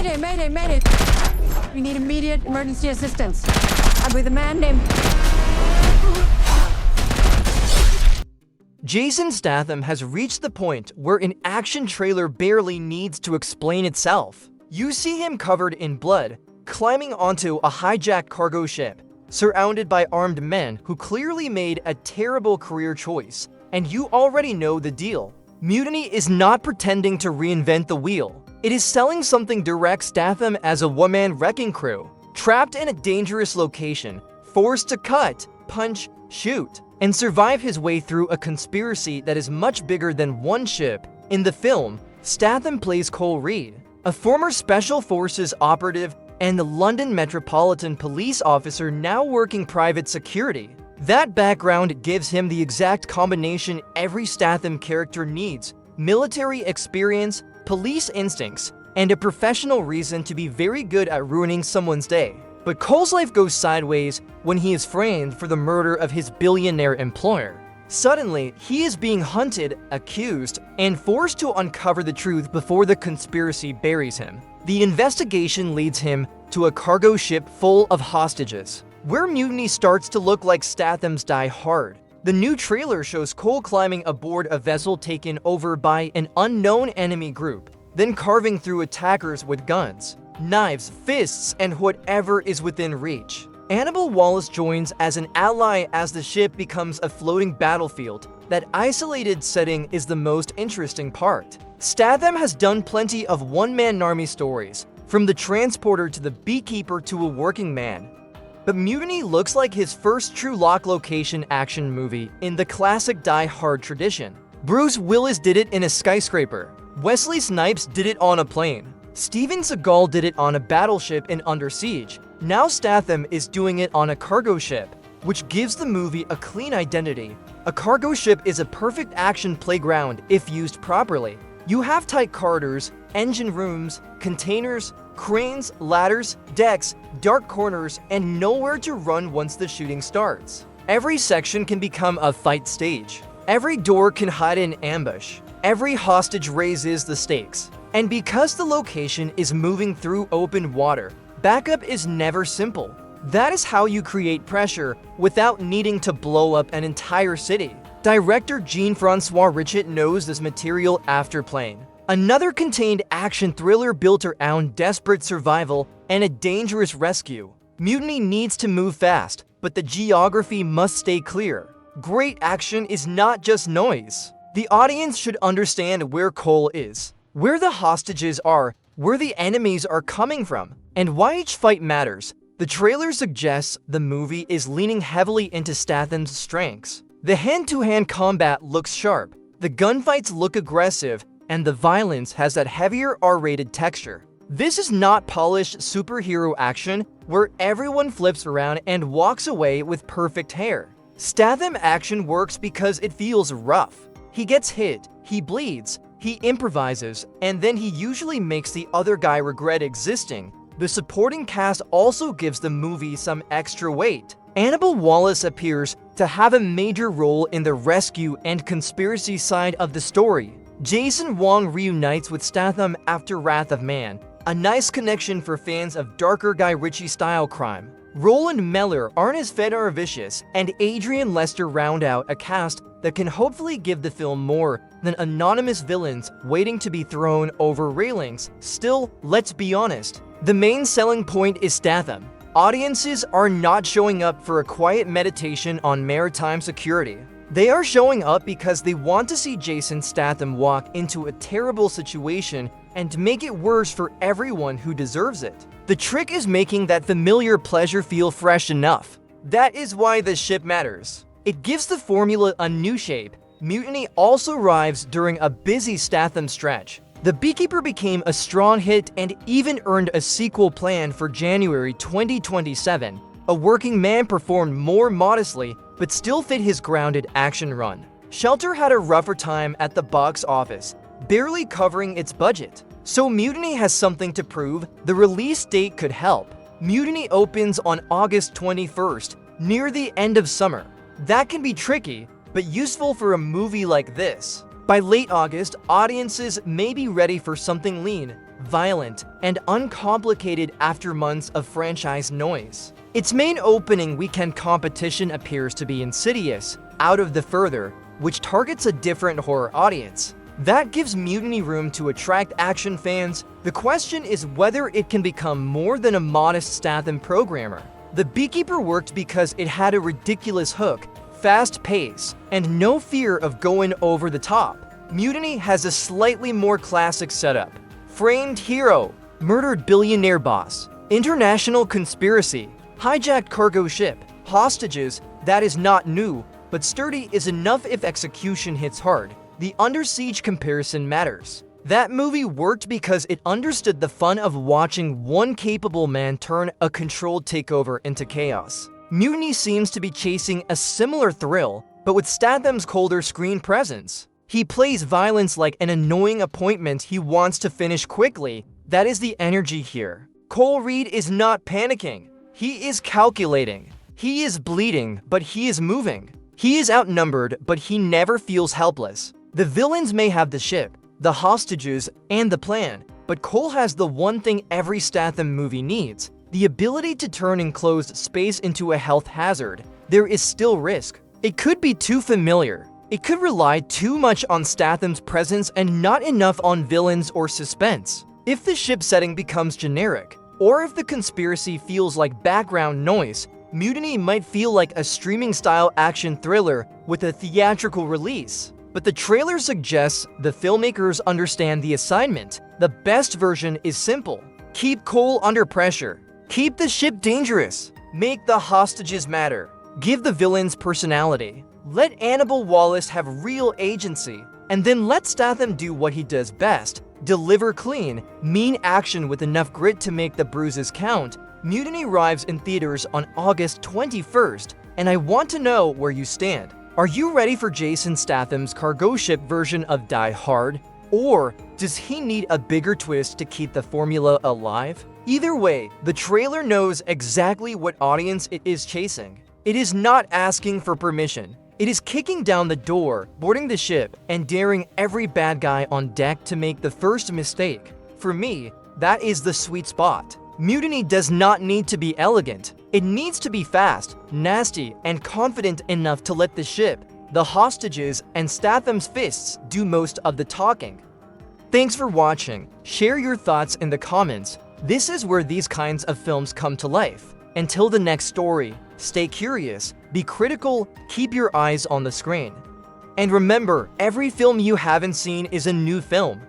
Mayday, mayday, mayday. We need immediate emergency assistance. I'm with a man named... Jason Statham has reached the point where an action trailer barely needs to explain itself. You see him covered in blood, climbing onto a hijacked cargo ship, surrounded by armed men who clearly made a terrible career choice. And you already know the deal. Mutiny is not pretending to reinvent the wheel. It is selling something direct Statham as a one-man wrecking crew, trapped in a dangerous location, forced to cut, punch, shoot, and survive his way through a conspiracy that is much bigger than one ship. In the film, Statham plays Cole Reed, a former Special Forces operative and the London Metropolitan Police officer now working private security. That background gives him the exact combination every Statham character needs: military experience, police instincts, and a professional reason to be very good at ruining someone's day. But Cole's life goes sideways when he is framed for the murder of his billionaire employer. Suddenly, he is being hunted, accused, and forced to uncover the truth before the conspiracy buries him. The investigation leads him to a cargo ship full of hostages, where Mutiny starts to look like Statham's Die Hard. The new trailer shows Cole climbing aboard a vessel taken over by an unknown enemy group, then carving through attackers with guns, knives, fists, and whatever is within reach. Annabelle Wallis joins as an ally as the ship becomes a floating battlefield. That isolated setting is the most interesting part. Statham has done plenty of one-man army stories, from the transporter to the beekeeper to a working man. But Mutiny looks like his first true lock-location action movie in the classic Die Hard tradition. Bruce Willis did it in a skyscraper. Wesley Snipes did it on a plane. Steven Seagal did it on a battleship in Under Siege. Now Statham is doing it on a cargo ship, which gives the movie a clean identity. A cargo ship is a perfect action playground if used properly. You have tight corridors, engine rooms, containers, cranes, ladders, decks, dark corners, and nowhere to run once the shooting starts. Every section can become a fight stage. Every door can hide in ambush. Every hostage raises the stakes. And because the location is moving through open water, backup is never simple. That is how you create pressure without needing to blow up an entire city. Director Jean-François knows this material after playing another contained action thriller built around desperate survival and a dangerous rescue. Mutiny needs to move fast, but the geography must stay clear. Great action is not just noise. The audience should understand where Cole is, where the hostages are, where the enemies are coming from, and why each fight matters. The trailer suggests the movie is leaning heavily into Statham's strengths. The hand-to-hand combat looks sharp, the gunfights look aggressive, and the violence has that heavier R-rated texture. This is not polished superhero action where everyone flips around and walks away with perfect hair. Statham action works because it feels rough. He gets hit, he bleeds, he improvises, and then he usually makes the other guy regret existing. The supporting cast also gives the movie some extra weight. Annabelle Wallis appears to have a major role in the rescue and conspiracy side of the story. Jason Wong reunites with Statham after Wrath of Man, a nice connection for fans of darker Guy Ritchie-style crime. Roland Meller, Arnis Fedor-Vicious, and Adrian Lester round out a cast that can hopefully give the film more than anonymous villains waiting to be thrown over railings. Still, let's be honest, the main selling point is Statham. Audiences are not showing up for a quiet meditation on maritime security. They are showing up because they want to see Jason Statham walk into a terrible situation and make it worse for everyone who deserves it. The trick is making that familiar pleasure feel fresh enough. That is why the ship matters. It gives the formula a new shape. Mutiny also arrives during a busy Statham stretch. The Beekeeper became a strong hit and even earned a sequel planned for January 2027. A Working Man performed more modestly, but still fit his grounded action run. Shelter had a rougher time at the box office, barely covering its budget. So Mutiny has something to prove. The release date could help. Mutiny opens on August 21st, near the end of summer. That can be tricky, but useful for a movie like this. By late August, audiences may be ready for something lean, violent, and uncomplicated after months of franchise noise. Its main opening weekend competition appears to be Insidious, Out of the Further, which targets a different horror audience. That gives Mutiny room to attract action fans. The question is whether it can become more than a modest Statham programmer. The Beekeeper worked because it had a ridiculous hook, fast pace, and no fear of going over the top. Mutiny has a slightly more classic setup. Framed hero, murdered billionaire boss, international conspiracy, hijacked cargo ship, hostages. That is not new, but sturdy is enough if execution hits hard. The Under Siege comparison matters. That movie worked because it understood the fun of watching one capable man turn a controlled takeover into chaos. Mutiny seems to be chasing a similar thrill, but with Statham's colder screen presence. He plays violence like an annoying appointment he wants to finish quickly. That is the energy here. Cole Reed is not panicking. He is calculating. He is bleeding, but he is moving. He is outnumbered, but he never feels helpless. The villains may have the ship, the hostages, and the plan, but Cole has the one thing every Statham movie needs: the ability to turn enclosed space into a health hazard. There is still risk. It could be too familiar. It could rely too much on Statham's presence and not enough on villains or suspense. If the ship setting becomes generic, or if the conspiracy feels like background noise, Mutiny might feel like a streaming-style action thriller with a theatrical release. But the trailer suggests the filmmakers understand the assignment. The best version is simple. Keep Cole under pressure. Keep the ship dangerous. Make the hostages matter. Give the villains personality. Let Annabelle Wallis have real agency. And then let Statham do what he does best. Deliver clean, mean action with enough grit to make the bruises count. Mutiny arrives in theaters on August 21st, and I want to know where you stand. Are you ready for Jason Statham's cargo ship version of Die Hard? Or does he need a bigger twist to keep the formula alive? Either way, the trailer knows exactly what audience it is chasing. It is not asking for permission. It is kicking down the door, boarding the ship, and daring every bad guy on deck to make the first mistake. For me, that is the sweet spot. Mutiny does not need to be elegant. It needs to be fast, nasty, and confident enough to let the ship, the hostages, and Statham's fists do most of the talking. Thanks for watching. Share your thoughts in the comments. This is where these kinds of films come to life. Until the next story, stay curious, be critical, keep your eyes on the screen. And remember, every film you haven't seen is a new film.